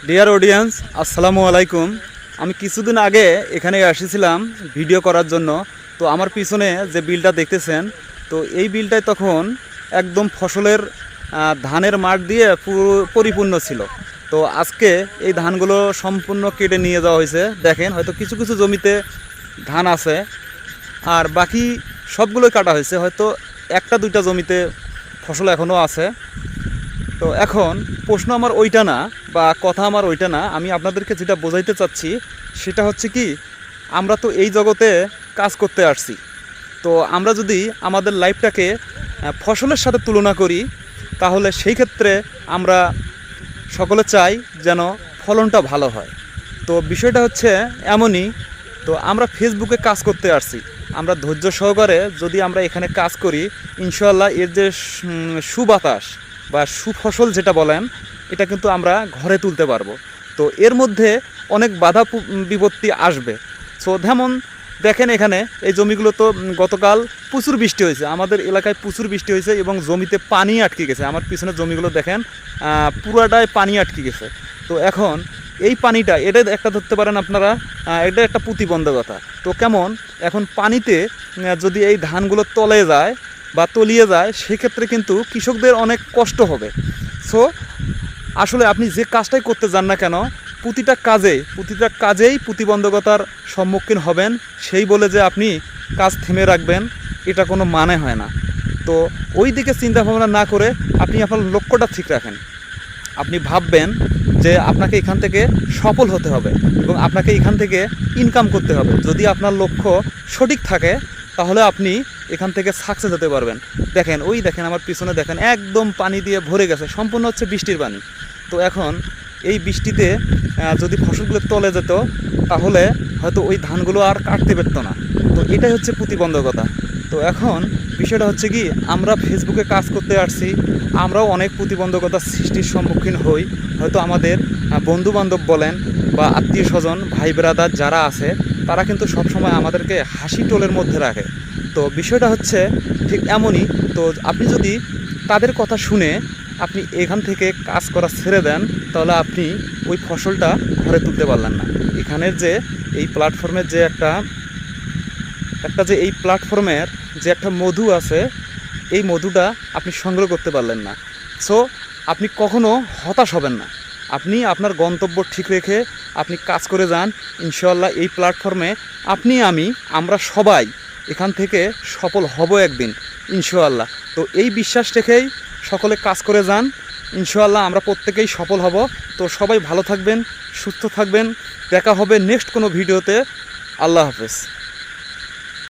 Dear audience, আসসালামু আলাইকুম। আমি কিছুদিন আগে এখানে এসেছিলাম ভিডিও করার জন্য। তো আমার পিছনে যে বিলটা দেখতেছেন, তো এই বিলটাই তখন একদম ফসলের ধানের মাঠ দিয়ে পরিপূর্ণ ছিল। তো আজকে এই ধানগুলো সম্পূর্ণ কেটে নিয়ে যাওয়া হয়েছে। দেখেন, হয়তো কিছু কিছু জমিতে ধান আছে আর বাকি সবগুলোই কাটা হয়েছে। হয়তো একটা দুইটা জমিতে ফসল এখনও আছে। তো এখন প্রশ্ন আমার ওইটা না, বা কথা আমার ওইটা না। আমি আপনাদেরকে যেটা বোঝাইতে চাচ্ছি সেটা হচ্ছে কি, আমরা তো এই জগতে কাজ করতে আসছি। তো আমরা যদি আমাদের লাইফটাকে ফসলের সাথে তুলনা করি, তাহলে সেই ক্ষেত্রে আমরা সকলে চাই যেন ফলনটা ভালো হয়। তো বিষয়টা হচ্ছে এমনই। তো আমরা ফেসবুকে কাজ করতে আসছি, আমরা ধৈর্য সহকারে যদি আমরা এখানে কাজ করি, ইনশাআল্লাহ এর যে সুবাতাস বা সুফসল যেটা বলেন, এটা কিন্তু আমরা ঘরে তুলতে পারবো। তো এর মধ্যে অনেক বাধা বিপত্তি আসবে। সো যেমন দেখেন, এখানে এই জমিগুলো তো গতকাল প্রচুর বৃষ্টি হয়েছে, আমাদের এলাকায় প্রচুর বৃষ্টি হয়েছে এবং জমিতে পানি আটকে গেছে। আমার পিছনে জমিগুলো দেখেন, পুরাটায় পানি আটকে গেছে। তো এখন এই পানিটা, এটা একটা ধরতে পারেন আপনারা, এটা একটা প্রতিবন্ধকতা। তো কেমন, এখন পানিতে যদি এই ধানগুলো তলে যায় বা তলিয়ে যায়, সেক্ষেত্রে কিন্তু কৃষকদের অনেক কষ্ট হবে। সো আসলে আপনি যে কাজটাই করতে যান না কেন, প্রতিটা কাজেই প্রতিবন্ধকতার সম্মুখীন হবেন। সেই বলে যে আপনি কাজ থেমে রাখবেন, এটা কোনো মানে হয় না। তো ওই দিকে চিন্তা ভাবনা না করে আপনি আপনার লক্ষ্যটা ঠিক রাখেন। আপনি ভাববেন যে আপনাকে এখান থেকে সফল হতে হবে এবং আপনাকে এখান থেকে ইনকাম করতে হবে। যদি আপনার লক্ষ্য সঠিক থাকে, তাহলে আপনি এখান থেকে সাকসেস হতে পারবেন। দেখেন, ওই দেখেন আমার পিছনে দেখেন, একদম পানি দিয়ে ভরে গেছে, সম্পূর্ণ হচ্ছে বৃষ্টির পানি। তো এখন এই বৃষ্টিতে যদি ফসলগুলো তলে যেত, তাহলে হয়তো ওই ধানগুলো আর কাটতে পারতো না। তো এটাই হচ্ছে প্রতিবন্ধকতা। তো এখন বিষয়টা হচ্ছে কি, আমরা ফেসবুকে কাজ করতে আসছি, আমরাও অনেক প্রতিবন্ধকতার সৃষ্টির সম্মুখীন হই। হয়তো আমাদের বন্ধুবান্ধব বলেন বা আত্মীয় স্বজন, ভাই ব্রাদার যারা আছে, তারা কিন্তু সবসময় আমাদেরকে হাসি টোলের মধ্যে রাখে। তো বিষয়টা হচ্ছে ঠিক এমনই। তো আপনি যদি তাদের কথা শুনে আপনি এখান থেকে কাজ করা ছেড়ে দেন, তাহলে আপনি ওই ফসলটা ঘরে তুলতে পারলেন না। এখানের যে এই প্ল্যাটফর্মের যে একটা এই প্ল্যাটফর্মের যে একটা মধু আছে, এই মধুটা আপনি সংগ্রহ করতে পারলেন না। সো আপনি কখনো হতাশ হবেন না। আপনি আপনার গন্তব্য ঠিক রেখে আপনি কাজ করে যান। ইনশাআল্লাহ এই প্ল্যাটফর্মে আমরা সবাই এখান থেকে সফল হব একদিন, ইনশাআল্লাহ। তো এই বিশ্বাস রেখেই সকলে কাজ করে যান। ইনশাআল্লাহ আমরা প্রত্যেকেই সফল হব। তো সবাই ভালো থাকবেন, সুস্থ থাকবেন। দেখা হবে নেক্সট কোনো ভিডিওতে। আল্লাহ হাফেজ।